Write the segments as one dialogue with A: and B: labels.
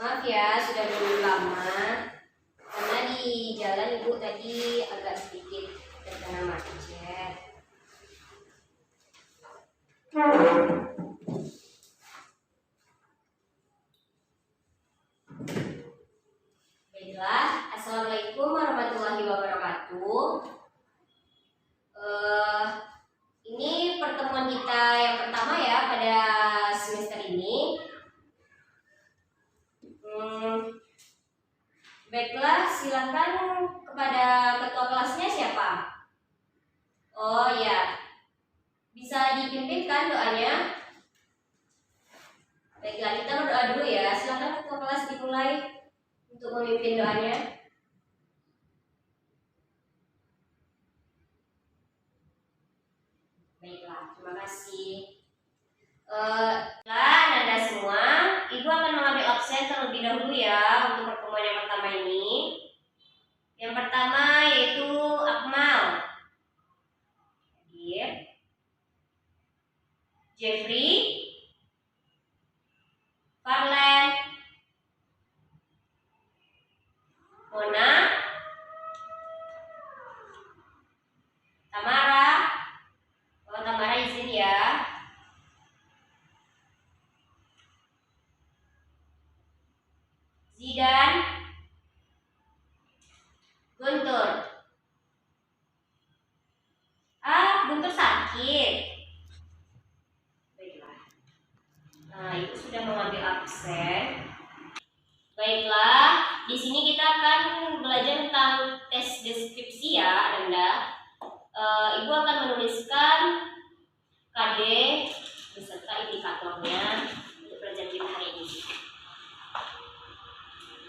A: Maaf ya sudah menunggu lama karena di jalan ibu tadi agak sedikit terkena macet. Baiklah, assalamualaikum warahmatullahi wabarakatuh. Ini pertemuan kita yang pertama ya pada semester ini. Baiklah, silakan kepada ketua kelasnya siapa? Oh ya, bisa dipimpinkan doanya. Baiklah, kita berdoa dulu ya. Silakan ketua kelas dimulai untuk memimpin doanya. Baiklah, terima kasih. Anda semua, Ibu akan mengambil absen terlebih dahulu ya untuk pertemuan yang pertama ini. Yang pertama yaitu Akmal, hadir. Jeffrey, Farlen, Mona, Tamara. Oh, Tamara izin ya. Zidan, Guntur. Guntur sakit. Baiklah. Nah, itu sudah mengambil absen. Baiklah, di sini kita akan belajar tentang tes deskripsi ya, Anda. Ibu akan menuliskan KD beserta indikatornya untuk pelajaran kita hari ini,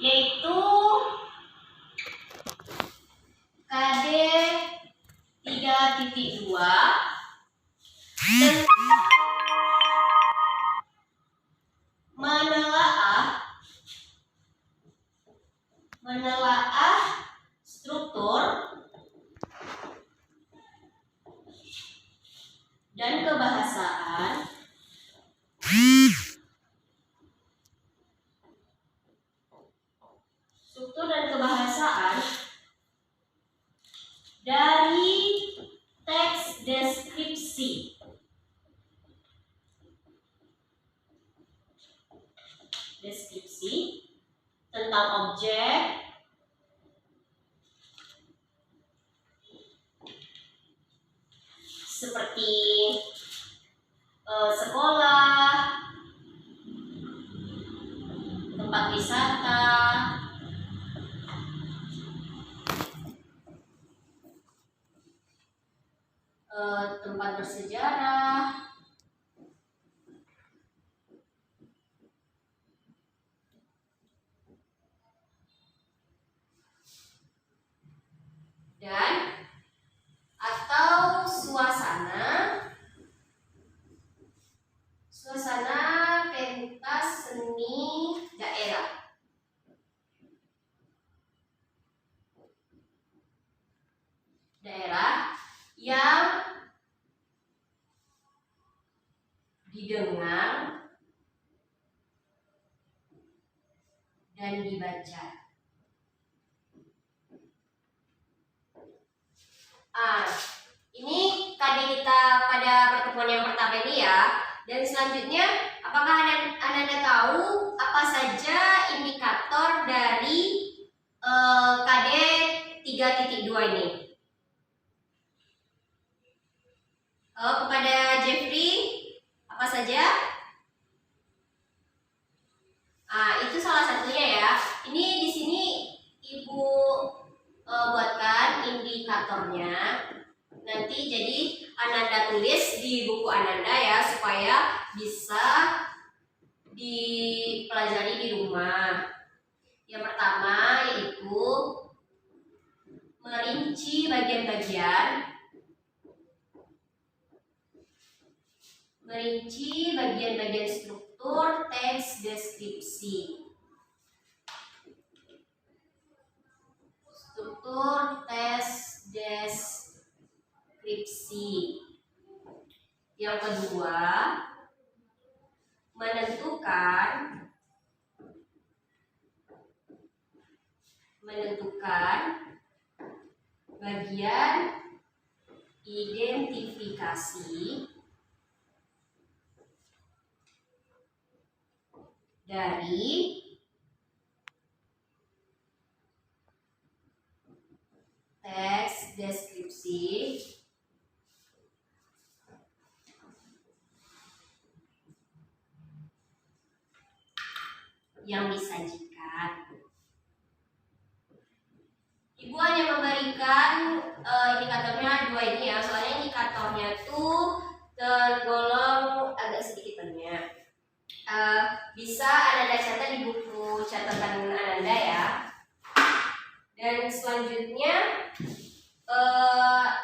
A: yaitu KD 3.2 tentang menelaah struktur dan kebahasaan dari teks deskripsi. Deskripsi tentang objek, seperti sekolah, tempat wisata, tempat bersejarah, dan atau suasana pentas seni daerah. Daerah yang didengar dan dibaca. Ini KD kita pada pertemuan yang pertama ini ya. Dan selanjutnya, apakah Anda tahu apa saja indikator dari KD 3.2 ini? Kepada Jeffrey, apa saja? Itu salah satunya ya. Ini di sini Ibu buatkan indikatornya. Nanti jadi Ananda tulis di buku Ananda ya, supaya bisa dipelajari di rumah. Yang pertama yaitu merinci bagian-bagian struktur teks deskripsi. Struktur teks deskripsi. Yang kedua, menentukan menentukan bagian identifikasi dari teks deskripsi yang disajikan. Ibu hanya memberikan indikatornya 2 ini ya, soalnya indikatornya tuh tergolong agak sedikit banyak. Bisa Ananda catat di buku catatan Ananda ya. Dan selanjutnya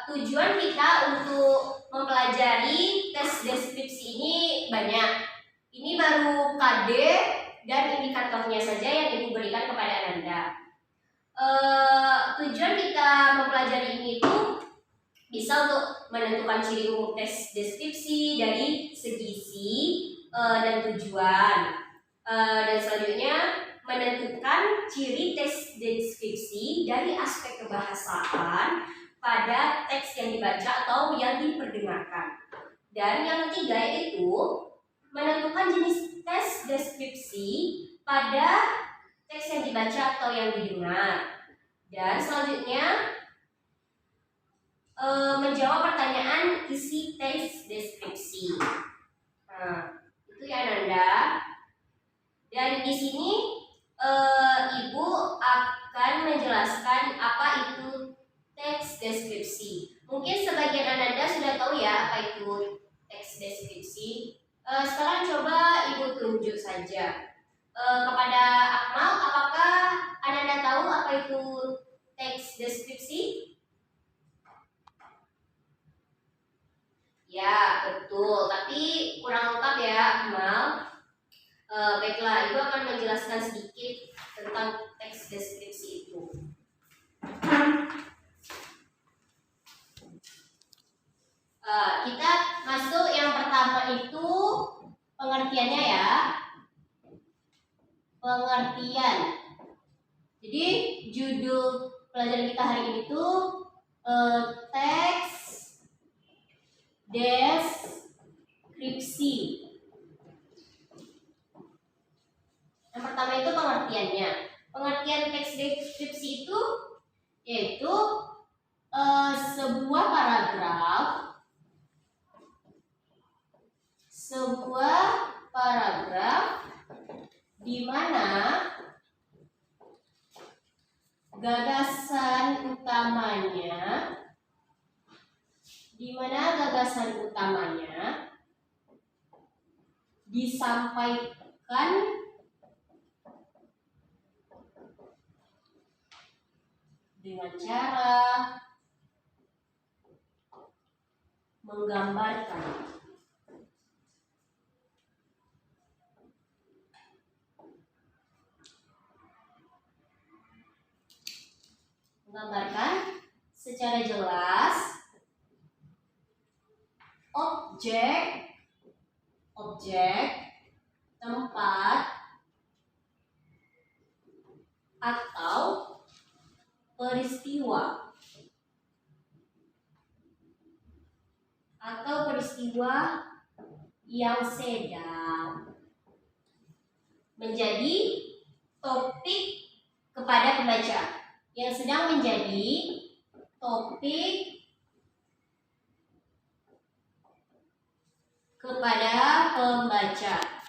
A: tujuan kita untuk mempelajari tes deskripsi ini banyak. Ini baru KD dan indikatornya saja yang Ibu berikan kepada Ananda. Tujuan kita mempelajari ini tuh bisa untuk menentukan ciri umum tes deskripsi dari segi isi dan tujuan. Dan selanjutnya menentukan ciri tes deskripsi dari aspek kebahasaan pada teks yang dibaca atau yang diperdengarkan. Dan yang ketiga yaitu menentukan jenis tes deskripsi pada teks yang dibaca atau yang didengar. Dan selanjutnya menjawab pertanyaan isi tes deskripsi. Nah, itu ya Nanda. Dan di sini Ibu akan menjelaskan apa itu teks deskripsi. Mungkin sebagian Ananda sudah tahu ya apa itu teks deskripsi. Sekarang coba Ibu tunjuk saja kepada Akmal, apakah Ananda tahu apa itu teks deskripsi? Ya, betul. Tapi kurang lengkap ya Akmal. Baiklah, Ibu akan menjelaskan sedikit tentang teks deskripsi itu. Kita masuk yang pertama itu pengertiannya ya. Pengertian. Jadi judul pelajaran kita hari ini tuh teks deskripsi. Yang pertama itu pengertiannya. Pengertian teks deskripsi itu yaitu sebuah paragraf di mana gagasan utamanya disampaikan dengan cara menggambarkan. Menggambarkan secara jelas objek, tempat, atau peristiwa yang sedang menjadi topik kepada pembaca, yang sedang menjadi topik kepada pembaca.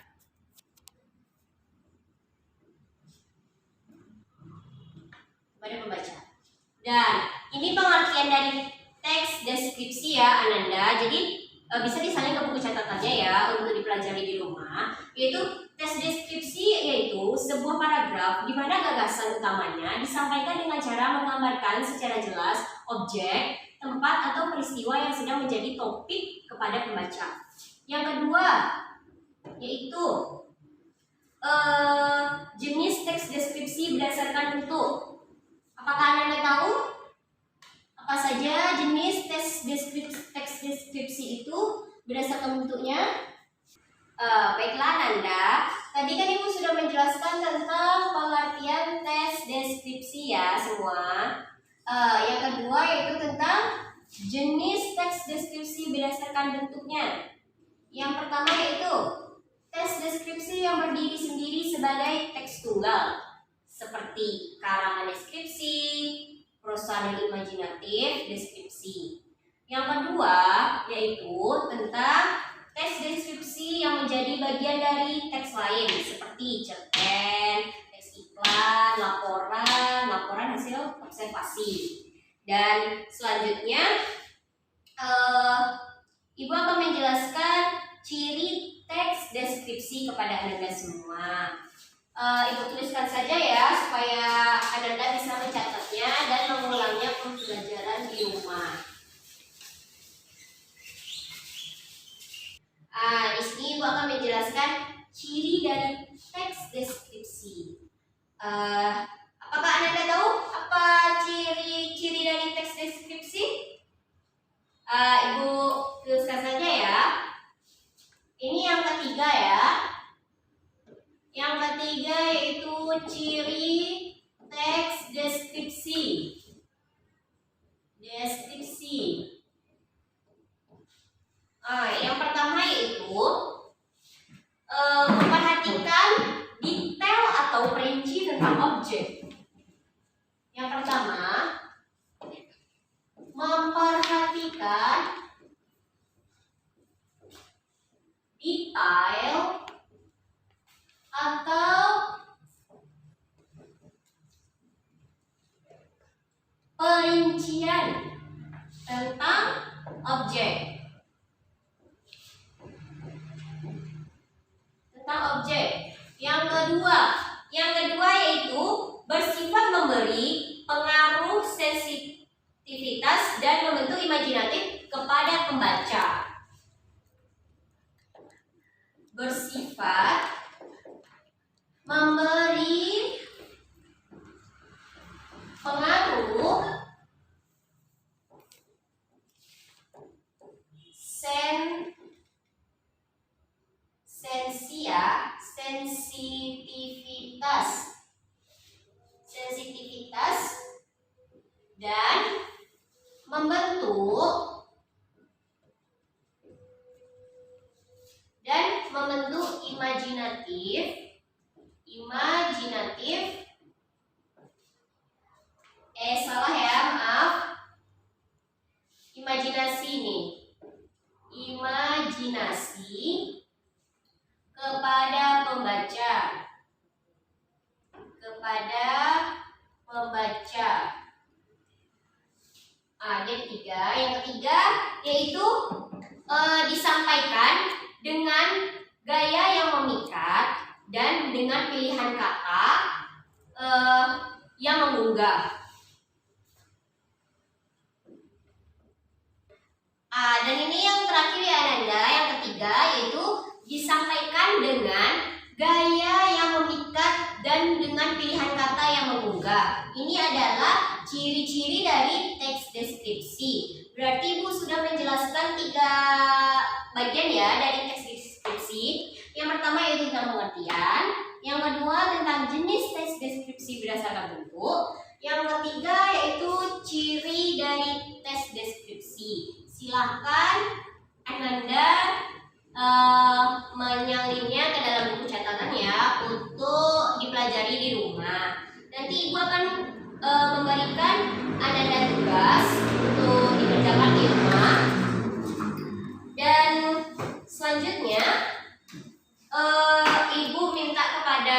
A: Dan ini pengertian dari teks deskripsi ya Ananda. Jadi bisa disalin ke buku catatannya ya untuk dipelajari di rumah. Yaitu teks deskripsi yaitu sebuah paragraf di mana gagasan utamanya disampaikan dengan cara menggambarkan secara jelas objek, tempat atau peristiwa yang sedang menjadi topik kepada pembaca. Yang kedua yaitu jenis teks deskripsi berdasarkan bentuk. Apakah Anda tahu apa saja jenis teks deskripsi itu berdasarkan bentuknya? Baiklah Nanda, tadi kan Ibu sudah menjelaskan tentang pengertian teks deskripsi ya semua. Yang kedua yaitu tentang jenis teks deskripsi berdasarkan bentuknya. Yang pertama yaitu teks deskripsi yang berdiri sendiri sebagai teks tunggal, seperti karangan deskripsi, prosa dan imajinatif deskripsi. Yang kedua yaitu tentang teks deskripsi yang menjadi bagian dari teks lain, seperti cerpen, teks iklan, laporan hasil observasi. Dan selanjutnya Ibu akan menjelaskan ciri teks deskripsi kepada Ananda semua. Ibu tuliskan saja ya supaya Ananda bisa mencatatnya dan mengulangnya pembelajaran di rumah. Di sini Ibu akan menjelaskan ciri dari teks deskripsi. Apakah Ananda tahu apa ciri-ciri dari teks deskripsi? Ibu tuliskan saja ya. Ini yang ketiga ya. Yang ketiga yaitu ciri teks deskripsi. Yang pertama yaitu memperhatikan detail atau perinci tentang objek. Yang pertama, memperhatikan detail atau perincian tentang objek. Yang kedua yaitu bersifat memberi pengaruh sensitivitas dan membentuk imajinatif kepada pembaca. Bersifat memberi pengaruh sensitivitas dan membentuk imajinasi kepada pembaca. Yang ketiga yaitu disampaikan dengan gaya yang memikat dan dengan pilihan kata yang menggugah. Dan ini yang terakhir ya Ananda, yang ketiga yaitu disampaikan dengan gaya yang memikat dan dengan pilihan kata yang menggugah. Ini adalah ciri-ciri dari teks deskripsi. Berarti Ibu sudah menjelaskan 3 bagian ya dari teks deskripsi. Yang pertama yaitu tentang pengertian, yang kedua tentang jenis teks deskripsi berdasarkan bentuk, yang ketiga yaitu ciri dari teks deskripsi. Silahkan Ananda menyalinnya ke dalam buku catatan ya untuk dipelajari di rumah. Nanti Ibu akan memberikan Ananda tugas untuk dikerjakan di rumah. Dan selanjutnya Ibu minta kepada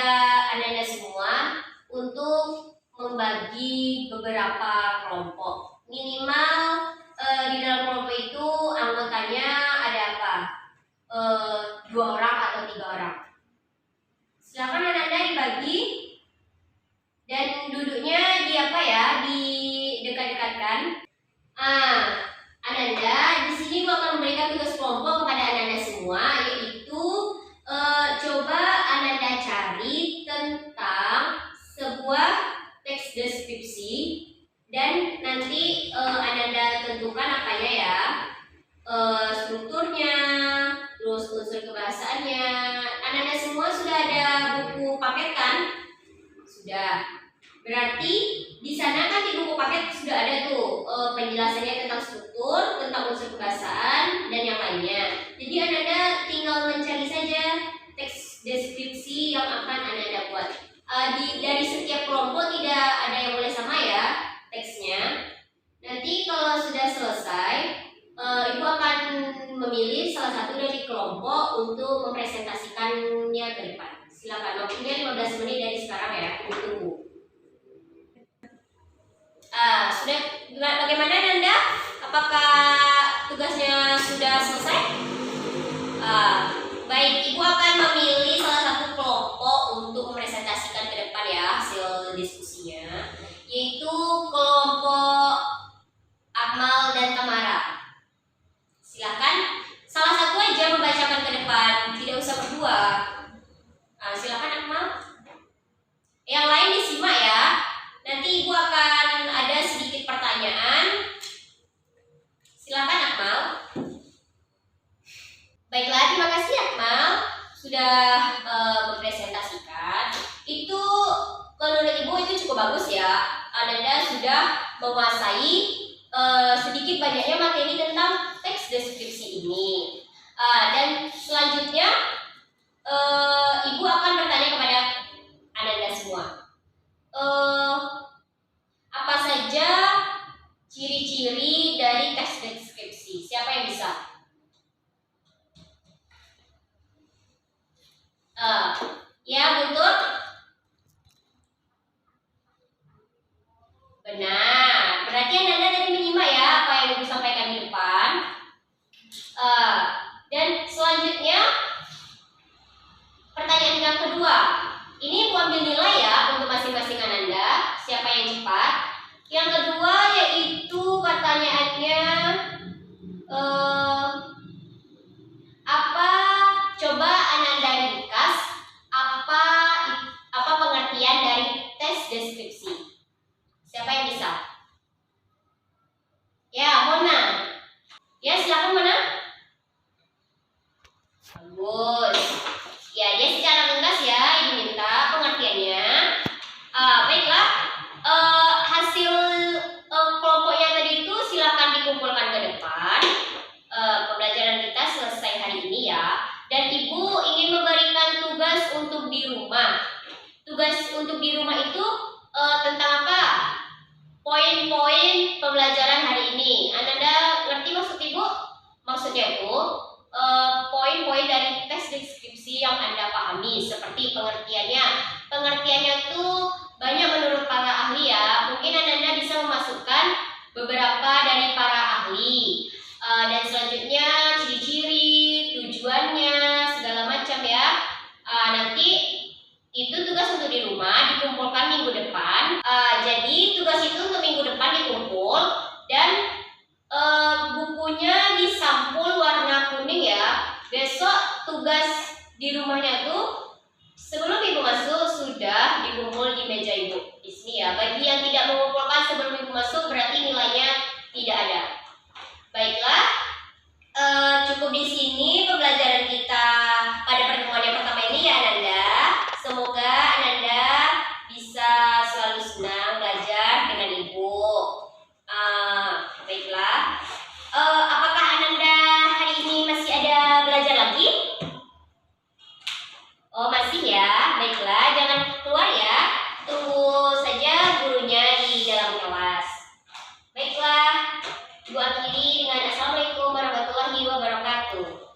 A: Ananda semua untuk membagi beberapa kelompok. Minimal di dalam kelompok itu anggotanya ada apa? 2 orang atau 3 orang. Silakan Ananda dibagi dan duduknya di apa ya? Di dekat-dekatkan. Ananda di sini gua akan memberikan tugas kelompok kepada Ananda semua, yaitu coba Ananda cari tentang sebuah teks deskripsi dan nanti Ananda tentukan apanya ya, strukturnya, terus unsur kebahasaannya. Ananda semua sudah ada buku paket kan? Sudah. Berarti di sana kan di buku paket sudah ada tuh penjelasannya tentang struktur, tentang unsur kebahasaan, dan yang lainnya. Jadi Anda tinggal mencari saja teks deskripsi yang akan Anda buat. Dari setiap kelompok tidak ada yang boleh sama ya teksnya. Nanti kalau sudah selesai, Ibu akan memilih salah satu dari kelompok untuk mempresentasikannya ke depan. Silakan, waktunya 15 menit dari sekarang ya, tunggu. Sudah bagaimana Nanda? Apakah tugasnya sudah selesai? Baik, Ibu akan memilih salah satu kelompok untuk mempresentasikan ke depan ya hasil diskusinya, yaitu kelompok Akmal dan Tamara. Silakan, salah satu aja membacakan ke depan, tidak usah berdua. Silakan Akmal. Yang lain disimak ya. Nanti Ibu akan ada sedikit pertanyaan. Silakan Akmal. Baiklah, terima kasih Akmal sudah mempresentasikan. Itu menurut Ibu itu cukup bagus ya. Anda sudah menguasai sedikit banyaknya materi tentang teks deskripsi ini. Dan selanjutnya Ibu akan bertanya kepada Anda semua. Apa saja ciri-ciri dari teks deskripsi? Siapa yang bisa? Ya, Buntut? Benar. Berarti Anda tadi menyimak ya apa yang Ibu sampaikan di depan. Dan selanjutnya pertanyaan yang kedua. Ini Ibu ambil nilai ya untuk masing-masing Anda. Siapa yang cepat? Yang kedua yaitu pertanyaannya apa? Coba Ananda ringkas apa pengertian dari tes deskripsi. Siapa yang bisa? Ya, Mona. Ya, silakan Mona. Bagus. Ya, dia secara ringkas ya, Ibu minta pengertiannya. Baiklah. Hasil kelompoknya tadi itu silakan dikumpulkan ke depan. Pembelajaran kita selesai hari ini ya. Dan Ibu ingin memberikan tugas untuk di rumah. Tugas untuk di rumah itu tentang apa? Poin-poin pembelajaran hari ini. Anda ngerti maksud Ibu? Maksudnya itu poin-poin dari teks deskripsi yang Anda pahami, seperti pengertiannya. Pengertiannya itu banyak menurut para ahli ya. Mungkin Anda bisa memasukkan beberapa dari para ahli. Dan selanjutnya ciri-ciri, tujuannya, segala macam ya. Nanti itu tugas untuk di rumah dikumpulkan minggu depan. Jadi tugas itu untuk minggu depan dikumpul dan bukunya disampul warna kuning ya. Besok tugas di rumahnya tuh sebelum Ibu masuk sudah dikumpul di meja Ibu di sini ya. Bagi yang tidak mengumpulkan sebelum Ibu masuk berarti nilainya tidak ada. Baiklah, cukup di sini pembelajaran kita pada pertemuan yang pertama ini ya Ananda. Semoga Ananda bisa selalu senang belajar dengan Ibu. Baiklah, apakah Ananda hari ini masih ada belajar lagi? Oh masih ya, baiklah jangan keluar ya. Tunggu saja gurunya di dalam kelas. Baiklah, Ibu akhiri dengan Assalamualaikum warahmatullahi wabarakatuh.